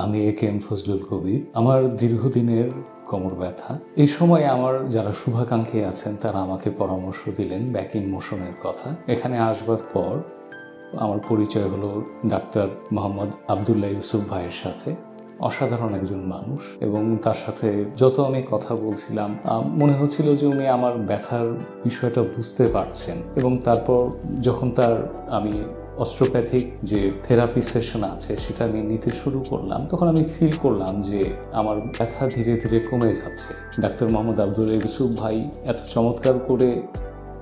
আমি এ.কে.এম. ফজলুল কবির। আমার দীর্ঘদিনের কোমর ব্যথা। এই সময়ে আমার যারা শুভাকাঙ্ক্ষী আছেন তারা আমাকে পরামর্শ দিলেন ব্যাক ইন মোশনের কথা। এখানে আসবার পর আমার পরিচয় হলো ডাক্তার মোহাম্মদ আবদুল্লাহ ইউসুফ ভাইয়ের সাথে। অসাধারণ একজন মানুষ এবং তার সাথে যত আমি কথা বলছিলাম মনে হচ্ছিল যে উনি আমার ব্যথার বিষয়টা বুঝতে পারছেন এবং তারপর যখন আমি অস্ট্রোপ্যাথিক যে থেরাপি সেশন আছে সেটা আমি নিতে শুরু করলাম, তখন আমি ফিল করলাম যে আমার ব্যথা ধীরে ধীরে কমে যাচ্ছে। ডাক্তার মোহাম্মদ আবদুল্লাহ ইউসুফ ভাই এত চমৎকার করে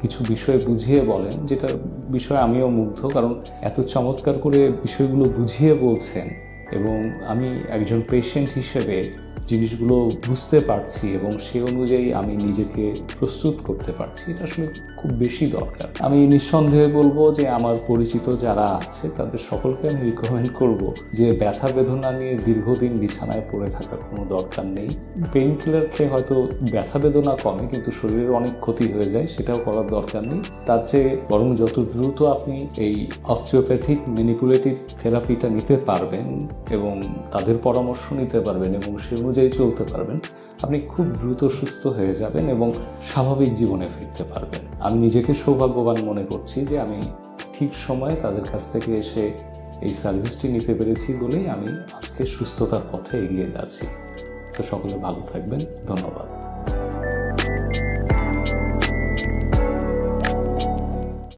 কিছু বিষয় বুঝিয়ে বলেন, যেটা বিষয়ে আমিও মুগ্ধ, কারণ এত চমৎকার করে বিষয়গুলো বুঝিয়ে বলছেন এবং আমি একজন পেশেন্ট হিসেবে জিনিসগুলো বুঝতে পারছি এবং সে অনুযায়ী আমি নিজেকে প্রস্তুত করতে পারছি। এটা আসলে খুব বেশি দরকার। আমি নিঃসন্দেহে বলবো যে আমার পরিচিত যারা আছে তাদের সকলকে আমি রিকমেন্ড করব যে ব্যথা বেদনা নিয়ে দীর্ঘদিন বিছানায় পড়ে থাকার কোনো দরকার নেই। পেইন কিলার খেয়ে হয়তো ব্যথা বেদনা কমে, কিন্তু শরীরের অনেক ক্ষতি হয়ে যায়, সেটাও করার দরকার নেই। তার চেয়ে বরং যত দ্রুত আপনি এই অস্টিওপ্যাথিক ম্যানিপুলেটিভ থেরাপিটা নিতে পারবেন এবং তাদের পরামর্শ নিতে পারবেন এবং সে অনুযায়ী চলতে পারবেন, আপনি খুব দ্রুত সুস্থ হয়ে যাবেন এবং স্বাভাবিক জীবনে ফিরতে পারবেন। আমি নিজেকে সৌভাগ্যবান মনে করছি যে আমি ঠিক সময়ে তাদের কাছ থেকে এসে এই সার্ভিসটি নিতে পেরেছি বলেই আমি আজকে সুস্থতার পথে এগিয়ে যাচ্ছি। তো সকলে ভালো থাকবেন। ধন্যবাদ।